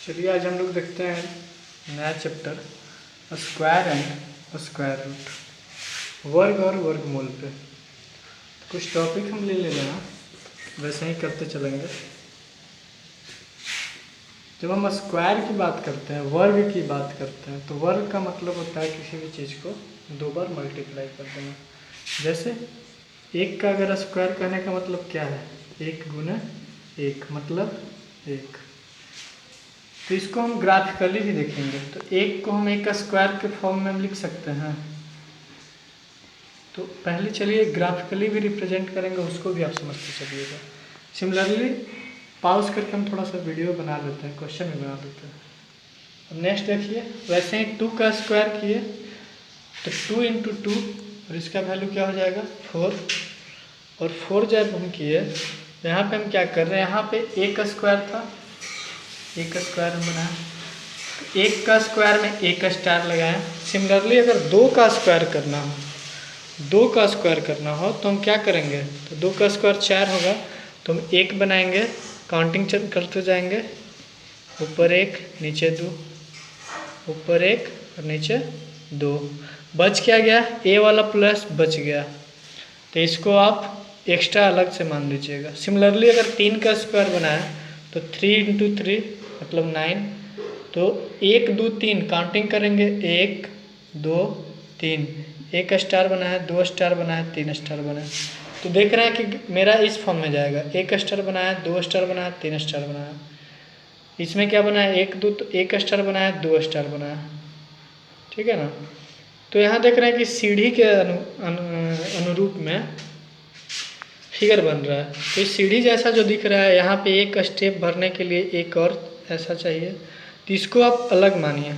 चलिए आज हम लोग देखते हैं नया chapter square and square root, वर्ग और वर्गमूल पे। कुछ टॉपिक हम ले लेना, वैसे ही करते चलेंगे। जब हम स्क्वायर की बात करते हैं, वर्ग की बात करते हैं, तो वर्ग का मतलब होता है किसी भी चीज़ को दो बार मल्टीप्लाई कर देना। जैसे एक का अगर स्क्वायर कहने का मतलब क्या है, एक गुना एक मतलब एक। तो इसको हम ग्राफिकली भी देखेंगे, तो एक को हम एक स्क्वायर के फॉर्म में लिख सकते हैं। तो पहले चलिए ग्राफिकली भी रिप्रेजेंट करेंगे, उसको भी आप समझते चलिएगा। सिमिलरली पॉज करके हम थोड़ा सा वीडियो बना लेते हैं, क्वेश्चन भी बना लेते हैं। अब नेक्स्ट देखिए, वैसे ही 2 का स्क्वायर किए तो 2 इंटू 2, और इसका वैल्यू क्या हो जाएगा 4। और 4 जब हम किए, यहाँ पे हम क्या कर रहे हैं, यहाँ पे एक स्क्वायर था, एक स्क्वायर हम बनाया, तो एक का स्क्वायर में एक स्टार लगाया। सिमिलरली अगर 2 का स्क्वायर करना हो, 2 का स्क्वायर करना हो तो हम क्या करेंगे, तो 2 का स्क्वायर 4 होगा, तो हम एक बनाएंगे, काउंटिंग करते जाएंगे, ऊपर एक नीचे 2, ऊपर एक और नीचे 2। बच क्या गया, ए वाला प्लस बच गया, तो इसको आप एक्स्ट्रा अलग से मान लीजिएगा। सिमिलरली अगर 3 का स्क्वायर बनाया तो 3 इंटू 3 मतलब 9, तो 1 2 3 काउंटिंग करेंगे, 1 2 3, एक स्टार बना है, 2 स्टार बना है, 3 स्टार बना है। तो देख रहे हैं कि मेरा इस फॉर्म में जाएगा, एक स्टार बनाया, 2 स्टार बनाया, 3 स्टार बनाया। इसमें क्या बना है, 1 2 तो एक स्टार बनाया, 2 स्टार बनाया, ठीक है ना। तो यहाँ देख रहे हैं कि सीढ़ी के अनुरूप में फिगर बन रहा है। तो इस सीढ़ी जैसा जो दिख रहा है, यहाँ पे एक स्टेप भरने के लिए एक और ऐसा चाहिए, तो इसको आप अलग मानिए।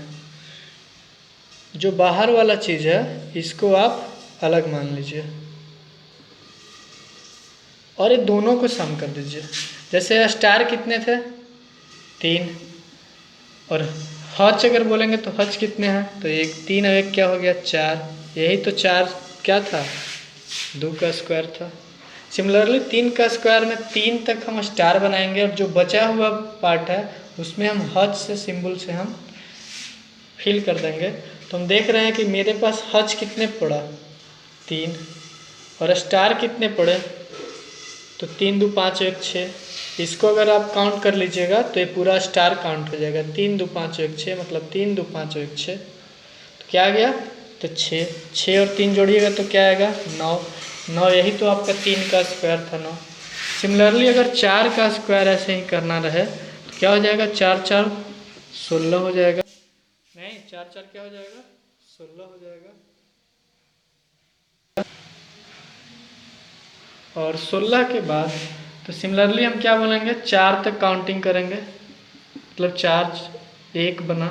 जो बाहर वाला चीज़ है इसको आप अलग मान लीजिए, और ये दोनों को सम कर दीजिए। जैसे स्टार कितने थे 3, और हच अगर बोलेंगे तो हच कितने हैं, तो 1 3 और 1 क्या हो गया 4। यही तो 4 क्या था, 2 का स्क्वायर था। सिमिलरली 3 का स्क्वायर में 3 तक हम स्टार बनाएंगे, और जो बचा हुआ पार्ट है उसमें हम हच से सिंबल से हम फिल कर देंगे। तो हम देख रहे हैं कि मेरे पास हच कितने पड़ा 3, और स्टार कितने पड़े, तो 3 2 5 1 6। इसको अगर आप काउंट कर लीजिएगा तो ये पूरा स्टार काउंट हो जाएगा, 3 2 5 1 6 मतलब 3 2 5 1 6। तो क्या आ गया, तो 6 और 3 जोड़िएगा तो क्या आएगा 9। यही तो आपका 3 का स्क्वायर था 9। सिमिलरली अगर 4 का स्क्वायर ऐसे ही करना रहे तो क्या हो जाएगा, 4 4 16 हो जाएगा, नहीं 4 4 क्या हो जाएगा 16 हो जाएगा। और 16 के बाद तो सिमिलरली हम क्या बोलेंगे, 4 तक काउंटिंग करेंगे, मतलब 4 1 बना,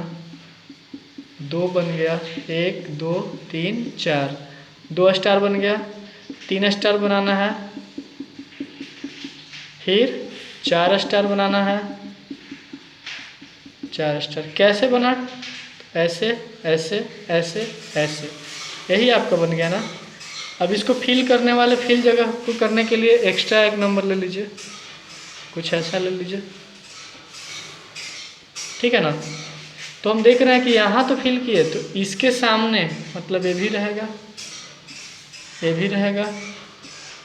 2 बन गया, 1 2 3 4, 2 स्टार बन गया, 3 स्टार बनाना है, फिर 4 स्टार बनाना है, 4 स्टार कैसे बना, ऐसे ऐसे ऐसे ऐसे, यही आपका बन गया ना। अब इसको फिल करने वाले फिल जगह को करने के लिए एक्स्ट्रा एक नंबर ले लीजिए, कुछ ऐसा ले लीजिए, ठीक है ना। तो हम देख रहे हैं कि यहाँ तो फिल किए, तो इसके सामने मतलब ये भी रहेगा, ये भी रहेगा,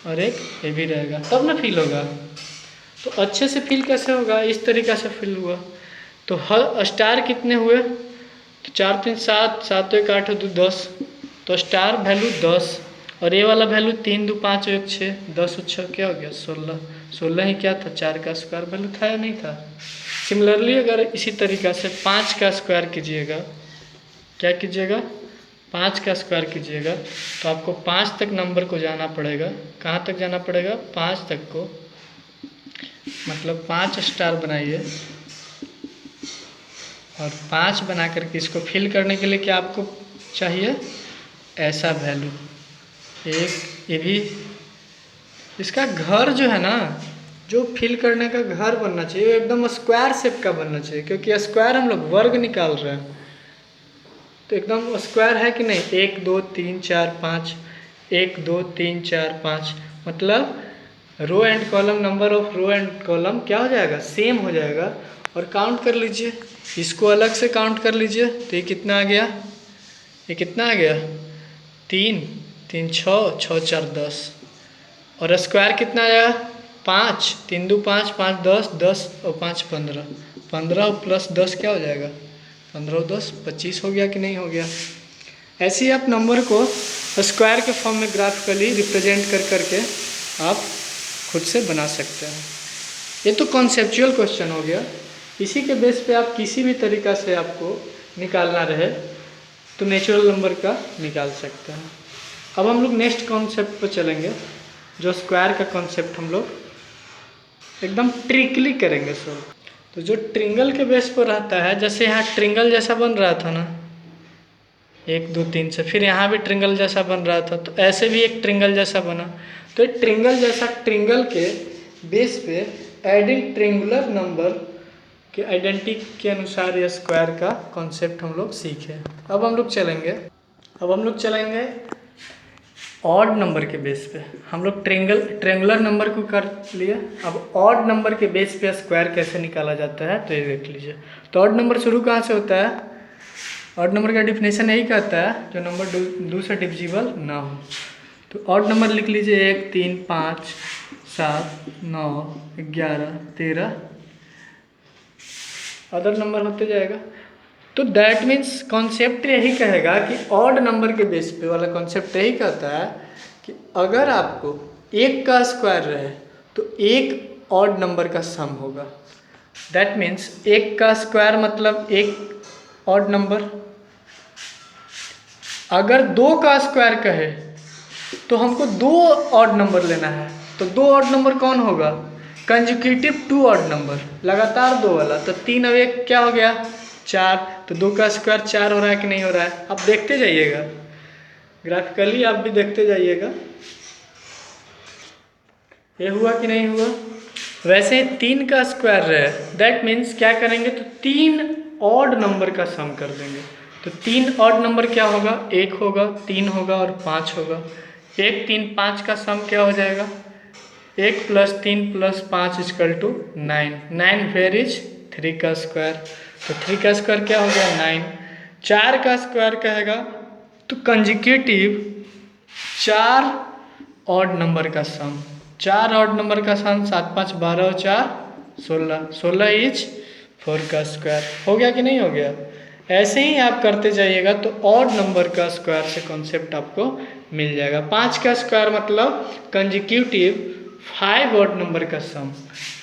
और एक ये भी रहेगा, तब ना फिल होगा। तो अच्छे से फिल कैसे होगा, इस तरीक़ा से फिल हुआ। तो हर स्टार कितने हुए, तो 4 3 7 7 1 8 2 10, तो स्टार वैल्यू 10, और ये वाला वैल्यू 3 2 5 1 6, 10 और 6 क्या हो गया 16। 16 ही क्या था, 4 का स्क्वायर वैल्यू था या नहीं था। सिमिलरली अगर इसी तरीक़ा से 5 का स्क्वायर कीजिएगा, क्या कीजिएगा 5 का स्क्वायर कीजिएगा, तो आपको 5 तक नंबर को जाना पड़ेगा। कहाँ तक जाना पड़ेगा, 5 तक को, मतलब 5 स्टार बनाइए, और 5 बना करके इसको फिल करने के लिए क्या आपको चाहिए, ऐसा वैल्यू एक। ये भी इसका घर जो है ना, जो फिल करने का घर बनना चाहिए एकदम स्क्वायर शेप का बनना चाहिए, क्योंकि स्क्वायर हम लोग वर्ग निकाल रहे हैं, तो एकदम स्क्वायर है कि नहीं। 1 2 3 4 5, 1 2 3 4 5, मतलब row and column, number of row and column क्या हो जाएगा, सेम हो जाएगा, और काउंट कर लीजिए, इसको अलग से काउंट कर लीजिए। तो ये कितना आ गया, ये कितना आ गया 3, 3 6, 6 4 10। और स्क्वायर कितना आया 5, 3 2 5, 5 10, 10 और 5 15, 15 प्लस 10 क्या हो जाएगा 15 10 25 हो गया कि नहीं हो गया। ऐसे ही आप नंबर को स्क्वायर के फॉर्म में ग्राफिकली रिप्रेजेंट कर करके आप खुद से बना सकते हैं। ये तो कॉन्सेप्चुअल क्वेश्चन हो गया। इसी के बेस पे आप किसी भी तरीक़ा से आपको निकालना रहे तो नेचुरल नंबर का निकाल सकते हैं। अब हम लोग नेक्स्ट कॉन्सेप्ट पर चलेंगे, जो स्क्वायर का कॉन्सेप्ट हम लोग एकदम ट्रिकली करेंगे सर। तो जो ट्रिंगल के बेस पर रहता है, जैसे यहाँ ट्रिंगल जैसा बन रहा था ना 1 2 3 से, फिर यहाँ भी ट्रिंगल जैसा बन रहा था, तो ऐसे भी एक ट्रिंगल जैसा बना। तो ये ट्रिंगल जैसा ट्रिंगल के बेस पे एडिंग ट्रिंगुलर नंबर के आइडेंटिटी के अनुसार ये स्क्वायर का कॉन्सेप्ट हम लोग सीखे। अब हम लोग चलेंगे ऑड नंबर के बेस पे। हम लोग ट्रिंगुलर नंबर को कर लिए, अब ऑड नंबर के बेस पे स्क्वायर कैसे निकाला जाता है तो ये देख लीजिए। तो ऑड नंबर शुरू कहाँ से होता है, ऑड नंबर का डिफिनेशन यही कहता है जो नंबर 2 से डिविजिबल ना हो। तो ऑड नंबर लिख लीजिए 1 3 5 7 9 11 13, अदर नंबर होते जाएगा। तो दैट मीन्स कॉन्सेप्ट यही कहेगा कि ऑड नंबर के बेस पे वाला कॉन्सेप्ट यही कहता है कि अगर आपको 1 का स्क्वायर रहे तो 1 ऑड नंबर का सम होगा। दैट मीन्स 1 का स्क्वायर मतलब 1 ऑड नंबर। अगर 2 का स्क्वायर कहे तो हमको 2 ऑड नंबर लेना है। तो 2 ऑड नंबर कौन होगा, कंजुकेटिव 2 ऑड नंबर, लगातार 2 वाला। तो 3 और 1 क्या हो गया 4। तो 2 का स्क्वायर 4 हो रहा है कि नहीं हो रहा है, आप देखते जाइएगा ग्राफिकली, आप भी देखते जाइएगा ये हुआ कि नहीं हुआ। वैसे ही 3 का स्क्वायर रहे, दैट मीन्स क्या करेंगे तो 3 ऑड नंबर का सम कर देंगे। तो 3 ऑड नंबर क्या होगा, 1 होगा, 3 होगा और 5 होगा। 1 3 5 का सम क्या हो जाएगा, 1 + 3 + 5 = 9। 9 वेयर इज 3 का स्क्वायर, तो 3 का स्क्वायर क्या हो गया 9। 4 का स्क्वायर कहेगा तो कंजुकेटिव 4 ऑड नंबर का सम, 4 ऑड नंबर का सम 7 5 12 और 4 16, 16 इज 4 का स्क्वायर। हो गया कि नहीं हो गया। ऐसे ही आप करते जाइएगा तो ऑड नंबर का स्क्वायर से कॉन्सेप्ट आपको मिल जाएगा। 5 का स्क्वायर मतलब कंजिक्यूटिव 5 ऑड नंबर का सम।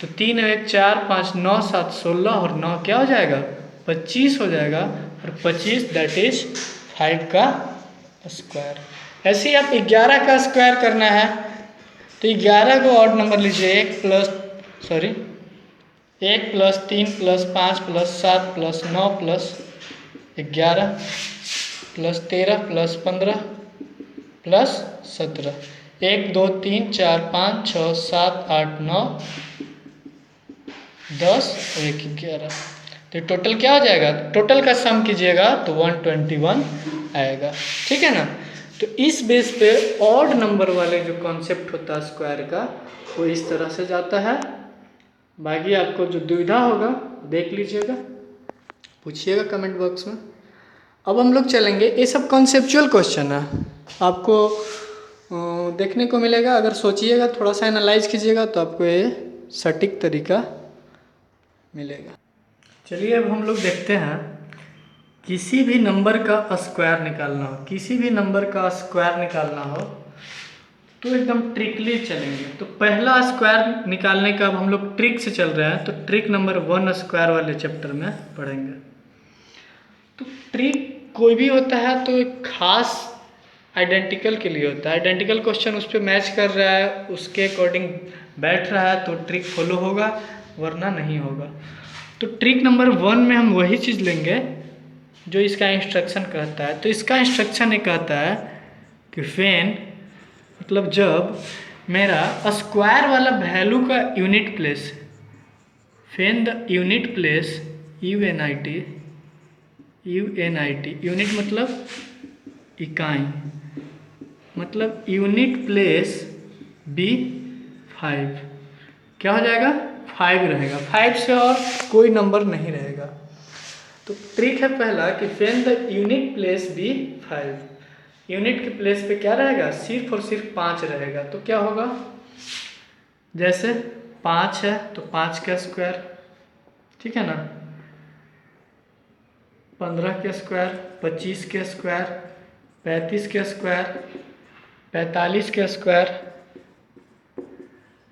तो 3 1 4 5 9 7 16 और 9 क्या हो जाएगा 25 हो जाएगा, और 25 दैट इज 5 का स्क्वायर। ऐसे ही आप 11 का स्क्वायर करना है तो 11 को ऑड नंबर लीजिए, 1 + 3 + 5 + 7 + 9 + 11 + 13 + 15 + 17, 1 2 3 4 5 6 7 8 9 10 और 1 11। तो टोटल क्या हो जाएगा, टोटल का सम कीजिएगा तो 121 आएगा। ठीक है ना। तो इस बेस पे ऑड नंबर वाले जो कॉन्सेप्ट होता है स्क्वायर का वो इस तरह से जाता है। बाकी आपको जो दुविधा होगा देख लीजिएगा, पूछिएगा कमेंट बॉक्स में। अब हम लोग चलेंगे, ये सब कॉन्सेप्चुअल क्वेश्चन है, आपको देखने को मिलेगा। अगर सोचिएगा थोड़ा सा एनालाइज कीजिएगा तो आपको ये सटीक तरीका मिलेगा। चलिए अब हम लोग देखते हैं, किसी भी नंबर का स्क्वायर निकालना हो, किसी भी नंबर का स्क्वायर निकालना हो तो एकदम ट्रिकली चलेंगे। तो पहला स्क्वायर निकालने का अब हम लोग ट्रिक से चल रहे हैं, तो ट्रिक नंबर 1 स्क्वायर वाले चैप्टर में पढ़ेंगे। तो ट्रिक कोई भी होता है तो एक खास आइडेंटिकल के लिए होता है। आइडेंटिकल क्वेश्चन उस पर मैच कर रहा है, उसके अकॉर्डिंग बैठ रहा है तो ट्रिक फॉलो होगा, वरना नहीं होगा। तो ट्रिक नंबर 1 में हम वही चीज़ लेंगे जो इसका इंस्ट्रक्शन कहता है। तो इसका इंस्ट्रक्शन ये कहता है कि व्हेन मतलब जब मेरा स्क्वायर वाला वैल्यू का unit place, when the unit place U N I T, unit मतलब इकाई, मतलब यूनिट प्लेस बी 5, क्या हो जाएगा 5 रहेगा, 5 से और कोई नंबर नहीं रहेगा। तो ट्रिक है पहला कि when the unit place be 5, unit के प्लेस पे क्या रहेगा, सिर्फ और सिर्फ 5 रहेगा। तो क्या होगा, जैसे 5 है तो 5 का स्क्वायर, ठीक है ना, 15 के स्क्वायर, 25 के स्क्वायर, 35 के स्क्वायर, 45 के स्क्वायर,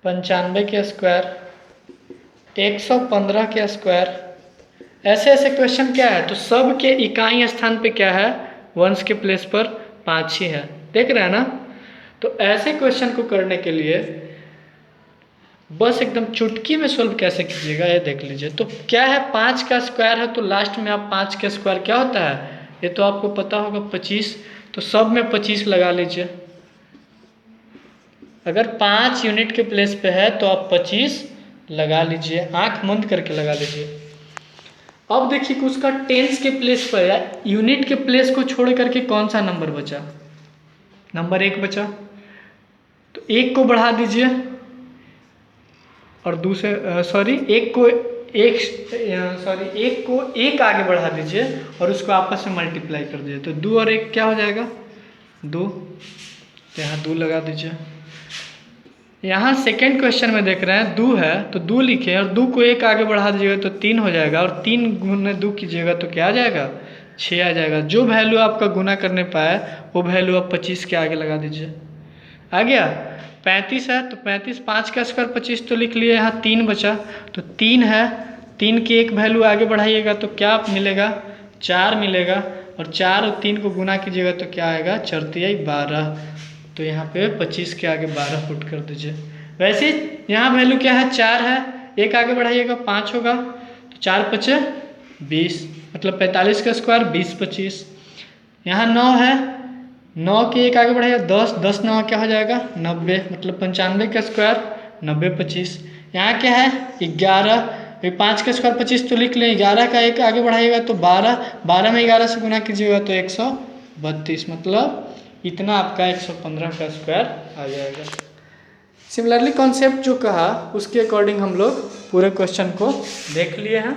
95 के स्क्वायर, 115 के स्क्वायर। ऐसे ऐसे क्वेश्चन क्या है, तो सब के इकाई स्थान पे क्या है, वंश के प्लेस पर 5 ही है, देख रहे हैं ना। तो ऐसे क्वेश्चन को करने के लिए बस एकदम चुटकी में सोल्व कैसे कीजिएगा ये देख लीजिए। तो क्या है, 5 का स्क्वायर है तो लास्ट में आप 5 का स्क्वायर क्या होता है, ये तो आपको पता होगा 25, तो सब में 25 लगा लीजिए। अगर 5 यूनिट के प्लेस पे है तो आप 25 लगा लीजिए, आंख बंद करके लगा लीजिए। अब देखिए कि उसका टेंस के प्लेस पर या यूनिट के प्लेस को छोड़ करके कौन सा नंबर बचा, नंबर 1 बचा। तो 1 को बढ़ा दीजिए और दूसरे सॉरी 1 को 1 आगे बढ़ा दीजिए और उसको आपस में मल्टीप्लाई कर दीजिए। तो 2 और 1 क्या हो जाएगा, 2, तो यहाँ 2 लगा दीजिए। यहाँ सेकेंड क्वेश्चन में देख रहे हैं 2 है तो 2 लिखे और 2 को 1 आगे बढ़ा दीजिएगा तो 3 हो जाएगा, और 3 गुना 2 कीजिएगा तो क्या आ जाएगा, 6 आ जाएगा। जो वैल्यू आपका गुना करने पाए वो वैल्यू आप 25 के आगे लगा दीजिए। आ गया। 35 है तो 35, 5 का स्क्वायर 25 तो लिख लिए, यहाँ 3 बचा तो 3 है, 3 की एक वैल्यू आगे बढ़ाइएगा तो क्या मिलेगा, 4 मिलेगा, और 4 और 3 को गुना कीजिएगा तो क्या आएगा, 4 तिया 12, तो यहाँ पे 25 के आगे 12 पुट कर दीजिए। वैसे यहाँ वैल्यू क्या है, 4 है, एक आगे बढ़ाइएगा 5 होगा, तो 4 पचे 20, मतलब 45 का स्क्वायर 20 25। यहाँ 9 है, 9 के एक आगे बढ़ाइएगा 10, 10 9 क्या हो जाएगा 90, मतलब 95 का स्क्वायर 90 25। यहाँ क्या है 11, 5 का स्क्वायर 25 तो लिख लें, 11 का एक आगे बढ़ाइएगा तो 12, 12 में 11 से गुना कीजिएगा तो 132, मतलब इतना आपका 115 का स्क्वायर आ जाएगा। सिमिलरली कॉन्सेप्ट जो कहा उसके अकॉर्डिंग हम लोग पूरे क्वेश्चन को देख लिए हैं,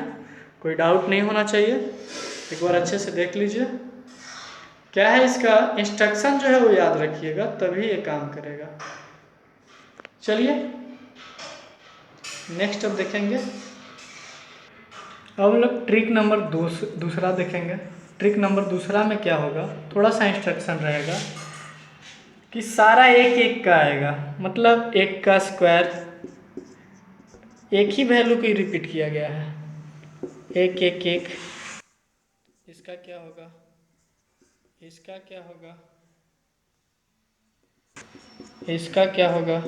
कोई डाउट नहीं होना चाहिए, एक बार अच्छे से देख लीजिए। क्या है इसका इंस्ट्रक्शन जो है वो याद रखिएगा, तभी ये काम करेगा। चलिए नेक्स्ट अब देखेंगे, अब हम लोग ट्रिक नंबर दूसरा देखेंगे। ट्रिक नंबर दूसरा में क्या होगा, थोड़ा सा इंस्ट्रक्शन रहेगा कि सारा एक एक का आएगा, मतलब 1 का स्क्वायर एक ही वैल्यू को रिपीट किया गया है, 1 1 1, इसका क्या होगा, इसका क्या होगा, इसका क्या होगा।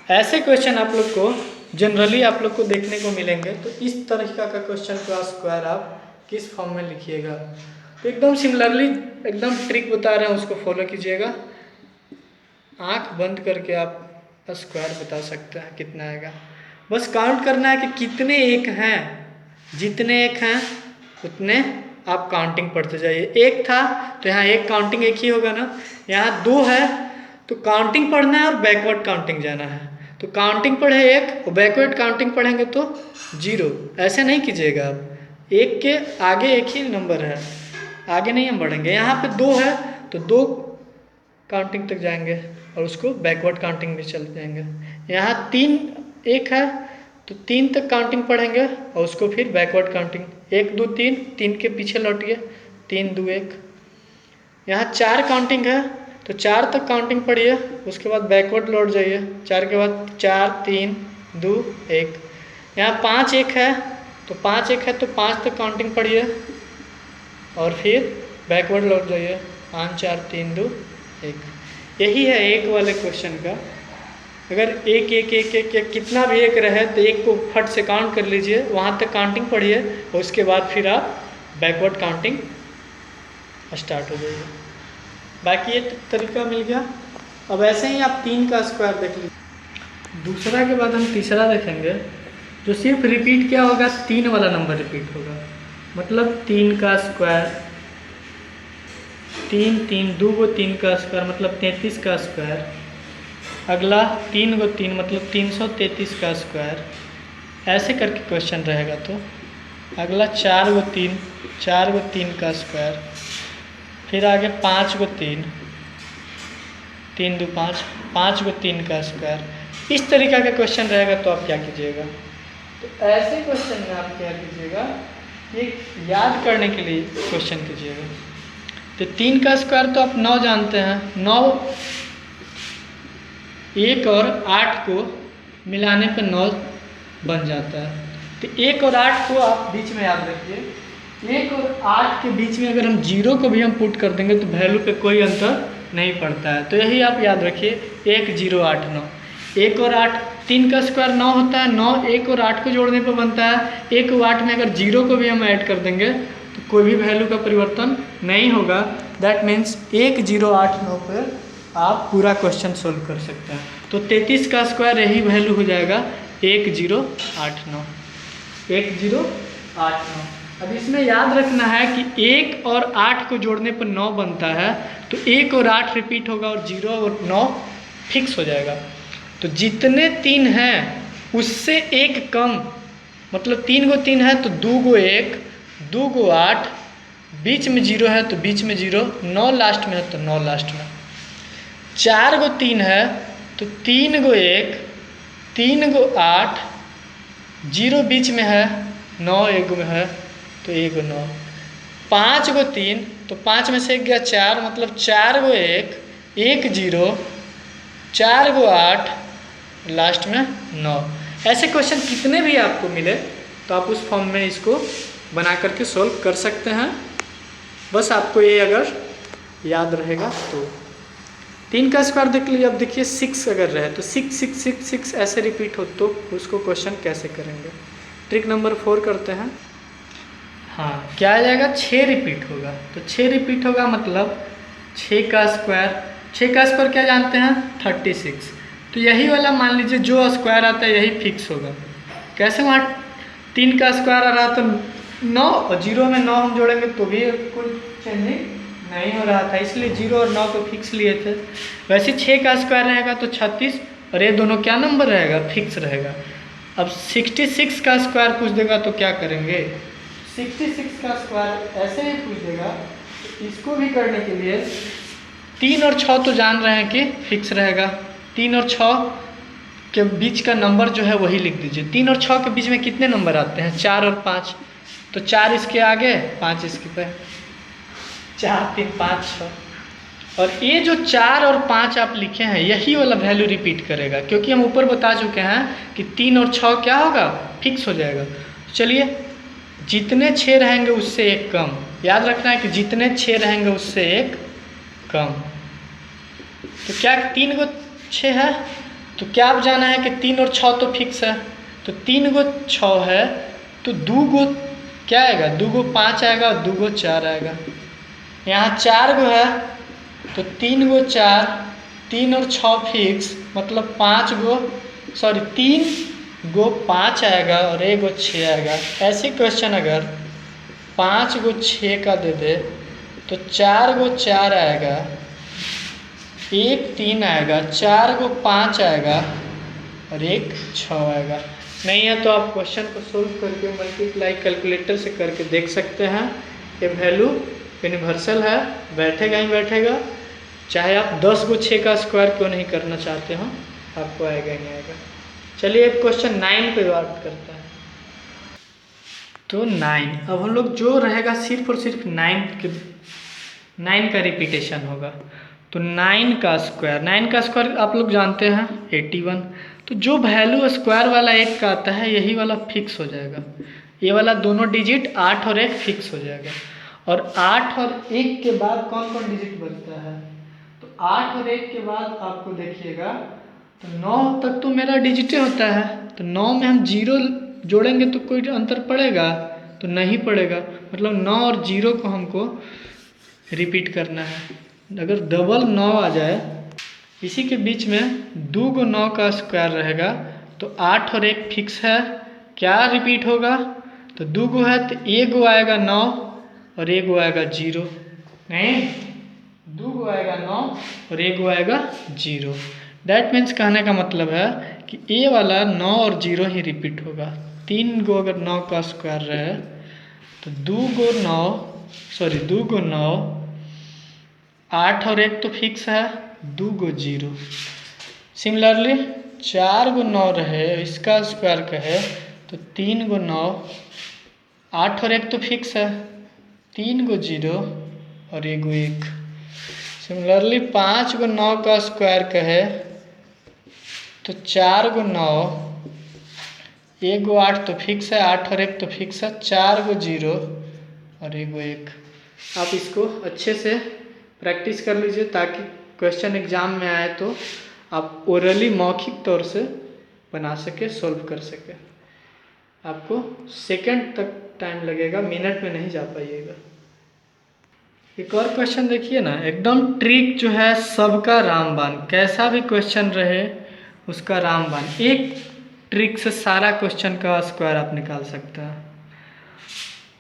ऐसे क्वेश्चन आप लोग को जनरली आप लोग को देखने को मिलेंगे। तो इस तरीका का क्वेश्चन का स्क्वायर आप किस फॉर्म में लिखिएगा, तो एकदम सिमिलरली एकदम ट्रिक बता रहे हैं उसको फॉलो कीजिएगा। आंख बंद करके आप स्क्वायर बता सकते हैं कितना आएगा, बस काउंट करना है कि कितने एक हैं, जितने एक हैं उतने आप काउंटिंग पढ़ते जाइए। 1 था तो यहाँ एक काउंटिंग एक ही होगा ना, यहाँ 2 है तो काउंटिंग पढ़ना है और बैकवर्ड काउंटिंग जाना है। तो काउंटिंग पढ़े 1 और बैकवर्ड काउंटिंग पढ़ेंगे तो 0, ऐसे नहीं कीजिएगा आप। 1 के आगे एक ही नंबर है, आगे नहीं हम बढ़ेंगे। यहाँ पे 2 है तो 2 काउंटिंग तक जाएंगे और उसको बैकवर्ड काउंटिंग भी चल जाएंगे। यहाँ 3 1 है तो 3 तक काउंटिंग पढ़ेंगे और उसको फिर बैकवर्ड काउंटिंग 1 2 3, 3 के पीछे लौटिए 3 2 1। यहाँ 4 काउंटिंग है तो 4 तक काउंटिंग पढ़िए, उसके बाद बैकवर्ड लौट जाइए, 4 के बाद 4 3 2 1। यहाँ 5 1 है तो 5 1 है तो 5 तक काउंटिंग पढ़िए और फिर बैकवर्ड लौट जाइए, 5 4 3 2 1। यही है एक वाले क्वेश्चन का। अगर 1 1 1 1 1 कितना भी एक रहे तो 1 को फट से काउंट कर लीजिए, वहाँ तक काउंटिंग पढ़िए और उसके बाद फिर आप बैकवर्ड काउंटिंग स्टार्ट हो जाइए। बाकी ये तरीका मिल गया। अब ऐसे ही आप 3 का स्क्वायर देख लीजिए। दूसरा के बाद हम तीसरा देखेंगे, जो सिर्फ रिपीट क्या होगा, 3 वाला नंबर रिपीट होगा, मतलब 3 का स्क्वायर 3 3 2 को 3 का स्क्वायर मतलब 33 का स्क्वायर। अगला 3 को 3 मतलब 333 का स्क्वायर। ऐसे करके क्वेश्चन रहेगा। तो अगला 4 गो 3, 4 गो 3 का स्क्वायर, फिर आगे 5 गो 3, 3 2 5, 5 गो 3 का स्क्वायर। इस तरीका का क्वेश्चन रहेगा तो आप क्या कीजिएगा, तो ऐसे क्वेश्चन में आप क्या कीजिएगा, ये याद करने के लिए क्वेश्चन कीजिएगा। तो 3 का स्क्वायर तो आप 9 जानते हैं, 9 1 और 8 को मिलाने पर 9 बन जाता है। तो 1 और 8 को आप बीच में याद रखिए, 1 और 8 के बीच में अगर हम 0 को भी हम पुट कर देंगे तो वैल्यू पे कोई अंतर नहीं पड़ता है। तो यही आप याद रखिए, 1 0 8 9। 1 और 8, 3 का स्क्वायर 9 होता है, 9 1 और 8 को जोड़ने पर बनता है। 1 और 8 में अगर 0 को भी हम ऐड कर देंगे तो कोई भी वैल्यू का परिवर्तन नहीं होगा। दैट मीन्स 1 0 8 9 पर आप पूरा क्वेश्चन सोल्व कर सकते हैं। तो 33 का स्क्वायर यही वैल्यू हो जाएगा 1 0 8 9, 1 0 8 9। अब इसमें याद रखना है कि 1 और 8 को जोड़ने पर 9 बनता है, तो 1 और 8 रिपीट होगा और 0 और 9 फिक्स हो जाएगा। तो जितने 3 हैं उससे 1 कम, मतलब 3 गो 3 है तो 2 गो 1, 2 गो 8, बीच में 0 है तो बीच में 0, 9 लास्ट में है तो 9 लास्ट में। 4 गो 3 है तो 3 गो 1, 3 गो 8, 0 बीच में है, 9 1 में है तो 1 गो 9। 5 गो 3 तो 5 में से 1 गया 4, मतलब 4 गो 1, 1 0, 4 गो 8, लास्ट में 9। ऐसे क्वेश्चन कितने भी आपको मिले तो आप उस फॉर्म में इसको बना करके सोल्व कर सकते हैं। बस आपको ये अगर याद रहेगा तो। 3 का स्क्वायर देख लीजिए। अब देखिए 6 अगर रहे तो 6 6 6 6 ऐसे रिपीट हो तो उसको क्वेश्चन कैसे करेंगे। ट्रिक नंबर 4 करते हैं। हाँ, क्या आ जाएगा, 6 रिपीट होगा। तो 6 रिपीट होगा मतलब 6 का स्क्वायर, 6 का स्क्वायर क्या जानते हैं, 36। तो यही वाला मान लीजिए जो स्क्वायर आता है यही फिक्स होगा। कैसे, वहाँ 3 का स्क्वायर आ रहा तो 9 और 0 में 9 हम जोड़ेंगे तो भी कुछ चेंजिंग नहीं हो रहा था, इसलिए 0 और 9 को फिक्स लिए थे। वैसे 6 का स्क्वायर रहेगा तो 36 और ये दोनों क्या नंबर रहेगा, फिक्स रहेगा। अब 66 का स्क्वायर पूछ देगा तो क्या करेंगे, 66 का स्क्वायर ऐसे ही पूछ देगा। तो इसको भी करने के लिए 3 और 6 तो जान रहे हैं कि फिक्स रहेगा। 3 और 6 के बीच का नंबर जो है वही लिख दीजिए। 3 और 6 के बीच में कितने नंबर आते हैं, 4 और 5। तो 4 इसके आगे, 5 इसके पे, 4 3 5 6। और ये जो 4 और 5 आप लिखे हैं यही वाला वैल्यू रिपीट करेगा, क्योंकि हम ऊपर बता चुके हैं कि 3 और 6 क्या होगा, फिक्स हो जाएगा। चलिए, जितने 6 रहेंगे उससे 1 कम, याद रखना है कि जितने 6 रहेंगे उससे 1 कम। तो क्या 3 गो 6 है तो क्या आप जाना है कि 3 और 6 तो फिक्स है। तो 3 गो 6 है तो 2 गो क्या आएगा, 2 गो 5 आएगा और 2 गो 4 आएगा। यहाँ 4 गो है तो 3 गो 4, 3 और 6 फिक्स, मतलब 3 गो 5 आएगा और 1 गो 6 आएगा। ऐसे क्वेश्चन अगर 5 गो 6 का दे दे तो 4 गो 4 आएगा, 1 3 आएगा, 4 गो 5 आएगा और 1 6 आएगा। नहीं है तो आप क्वेश्चन को सोल्व करके मल्टीप्लाई कैलकुलेटर से करके देख सकते हैं। ये वैल्यू यूनिवर्सल है, बैठेगा ही बैठेगा, चाहे आप 10 गो 6 का स्क्वायर क्यों नहीं करना चाहते हो, आपको आएगा ही आएगा। चलिए अब क्वेश्चन 9 पे बात करते हैं। तो 9, अब हम लोग जो रहेगा सिर्फ और सिर्फ 9 का रिपीटेशन होगा। तो 9 का स्क्वायर आप लोग जानते हैं 81। तो जो वैल्यू स्क्वायर वाला 1 का आता है यही वाला फिक्स हो जाएगा। ये वाला दोनों डिजिट 8 और 1 फिक्स हो जाएगा। और 8 और 1 के बाद कौन कौन डिजिट बनता है, तो 8 और 1 के बाद आपको देखिएगा तो 9 तक तो मेरा डिजिटे होता है। तो 9 में हम 0 जोड़ेंगे तो कोई अंतर पड़ेगा, तो नहीं पड़ेगा। मतलब 9 और 0 को हमको रिपीट करना है। अगर डबल 9 आ जाए, इसी के बीच में 2 गो 9 का स्क्वायर रहेगा तो 8 और 1 फिक्स है, क्या रिपीट होगा, तो 2 गो है तो 1 गो आएगा 9 और 1 गो आएगा 0। नहीं, 2 गो आएगा 9 और 1 गो आएगा 0। दैट मीन्स कहने का मतलब है कि ए वाला 9 और 0 ही रिपीट होगा। 3 गो अगर 9 का स्क्वायर रहे तो 2 गो 9 8 और 1 तो फिक्स है, 2 गो 0। सिमिलरली 4 गो 9 रहे इसका स्क्वायर कहे तो 3 गो 9 8 और 1 तो फिक्स है, 3 गो 0 और 1 गो 1। सिमिलरली 5 गो 9 का स्क्वायर कहे तो 4 गो 9 1 गो 8 तो फिक्स है, 8 और 1 तो फिक्स है, 4 गो 0 और 1 गो 1। आप इसको अच्छे से प्रैक्टिस कर लीजिए ताकि क्वेश्चन एग्जाम में आए तो आप ओरली मौखिक तौर से बना सके, सोल्व कर सके। आपको सेकंड तक टाइम लगेगा, मिनट में नहीं जा पाइएगा। एक और क्वेश्चन देखिए ना, एकदम ट्रिक जो है सबका रामबाण, कैसा भी क्वेश्चन रहे उसका रामबाण, एक ट्रिक से सारा क्वेश्चन का स्क्वायर आप निकाल सकते हैं।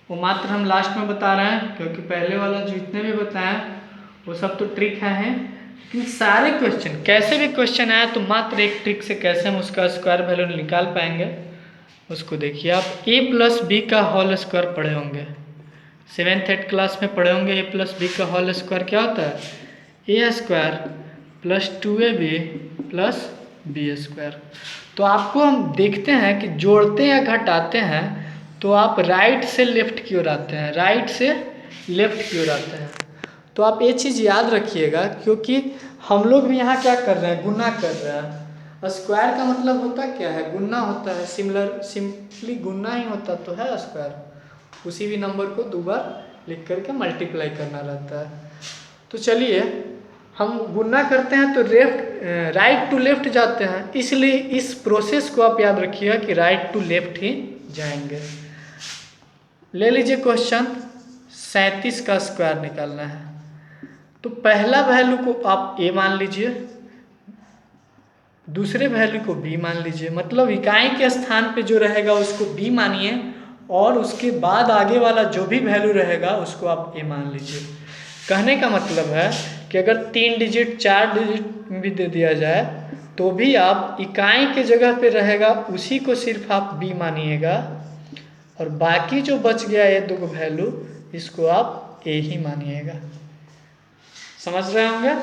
वो मात्र हम लास्ट में बता रहे हैं क्योंकि पहले वाला जो इतने भी बताया वो सब तो ट्रिक हैं, लेकिन सारे क्वेश्चन कैसे भी क्वेश्चन आए तो मात्र एक ट्रिक से कैसे हम उसका स्क्वायर वैल्यू निकाल पाएंगे उसको देखिए। आप a प्लस बी का होल स्क्वायर पढ़े होंगे, 7th 8th क्लास में पढ़े होंगे। a प्लस बी का होल स्क्वायर क्या होता है? A square plus 2ab plus B square. तो आपको हम देखते हैं कि जोड़ते या घटाते हैं तो आप राइट से लेफ्ट की ओर आते हैं, राइट से लेफ्ट की ओर आते हैं। तो आप ये चीज़ याद रखिएगा क्योंकि हम लोग भी यहाँ क्या कर रहे हैं, गुना कर रहे हैं। स्क्वायर का मतलब होता क्या है? गुना होता है। सिंपली गुना ही होता तो है स्क्वायर। उसी भी नंबर को 2 बार लिख करके मल्टीप्लाई करना रहता है। तो चलिए हम गुना करते हैं तो राइट टू लेफ्ट जाते हैं, इसलिए इस प्रोसेस को आप याद रखिएगा कि राइट टू लेफ्ट ही जाएंगे। ले लीजिए क्वेश्चन 37 का स्क्वायर निकालना है। तो पहला वैल्यू को आप a मान लीजिए, दूसरे वैल्यू को b मान लीजिए, मतलब इकाई के स्थान पे जो रहेगा उसको b मानिए और उसके बाद आगे वाला जो भी वैल्यू रहेगा उसको आप a मान लीजिए। कहने का मतलब है कि अगर 3 डिजिट 4 डिजिट भी दे दिया जाए तो भी आप इकाई के जगह पे रहेगा उसी को सिर्फ आप b मानिएगा और बाकी जो बच गया ये 2 वैल्यू इसको आप a ही मानिएगा। समझ रहे होंगे?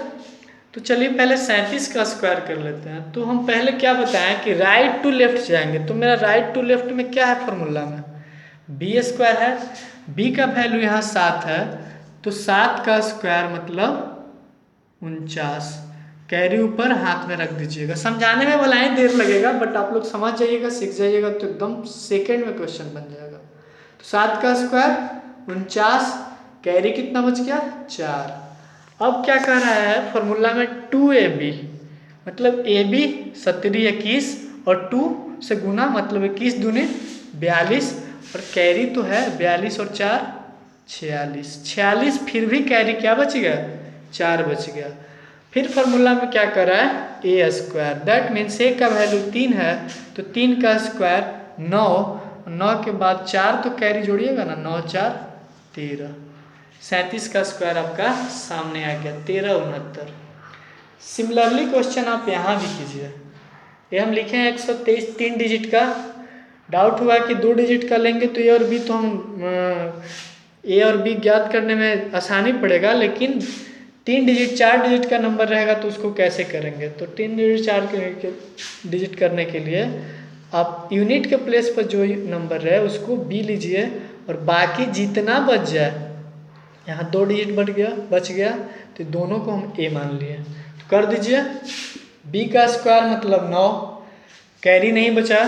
तो चलिए पहले 37 का स्क्वायर कर लेते हैं। तो हम पहले क्या बताएं कि राइट टू लेफ्ट जाएंगे। तो मेरा राइट टू लेफ्ट में क्या है फॉर्मूला में? बी स्क्वायर है, बी का वैल्यू यहाँ 7 है तो 7 का स्क्वायर मतलब 49। कैरी ऊपर हाथ में रख दीजिएगा। समझाने में भला ही देर लगेगा बट आप लोग समझ जाइएगा, सीख जाइएगा तो एकदम सेकेंड में क्वेश्चन बन जाएगा। तो 7 का स्क्वायर 49, कैरी कितना बच गया? 4। अब क्या कह रहा है फॉर्मूला में 2ab, मतलब ab 17 21 और 2 से गुना मतलब 21 दूनी 42 और कैरी तो है 42 और 4 46। फिर भी कैरी क्या बच गया? 4 बच गया। फिर फॉर्मूला में क्या कर रहा है? ए स्क्वायर, दैट मीन्स ए का वैल्यू 3 है तो 3 का स्क्वायर 9 के बाद 4 तो कैरी जोड़िएगा ना, 9 4 13। 37 का स्क्वायर आपका सामने आ गया 1369। सिमिलरली क्वेश्चन आप यहाँ भी कीजिए। ये हम लिखे हैं 123 3 डिजिट का। डाउट हुआ कि 2 डिजिट का लेंगे तो ए और बी तो हम ए और बी ज्ञात करने में आसानी पड़ेगा, लेकिन 3 डिजिट 4 डिजिट का नंबर रहेगा तो उसको कैसे करेंगे? तो 3 डिजिट 4 डिजिट करने के लिए आप यूनिट के प्लेस पर जो नंबर रहे उसको बी लीजिए और बाकी जितना बच जाए, यहाँ 2 डिजिट बच गया तो दोनों को हम a मान लिए। तो कर दीजिए b का स्क्वायर मतलब 9, कैरी नहीं बचा।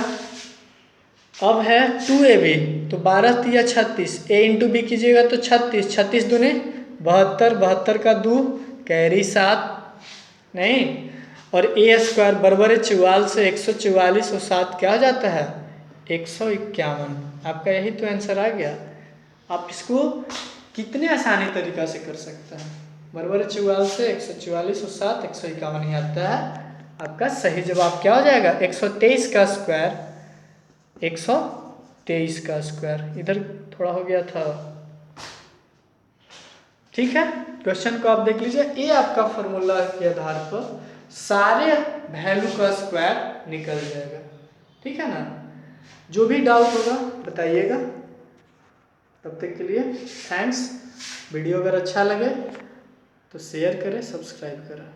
अब है 2ab तो 12 तिया 36, a इंटू बी कीजिएगा तो 36, 36 दूनी 72, 72 का 2 कैरी 7 नहीं, और a स्क्वायर बराबर है 44 से 144 और 7 क्या हो जाता है? 151। आपका यही तो आंसर आ गया। आप इसको कितने आसानी तरीका से कर सकते हैं? बराबर 44 से 144 और 7 151 ही आता है। आपका सही जवाब क्या हो जाएगा? 123 का स्क्वायर, 123 का स्क्वायर। इधर थोड़ा हो गया था, ठीक है। क्वेश्चन को आप देख लीजिए। ये आपका फॉर्मूला के आधार पर सारे वैल्यू का स्क्वायर निकल जाएगा, ठीक है ना। जो भी डाउट होगा बताइएगा। तब तक के लिए थैंक्स। वीडियो अगर अच्छा लगे तो शेयर करें, सब्सक्राइब करें।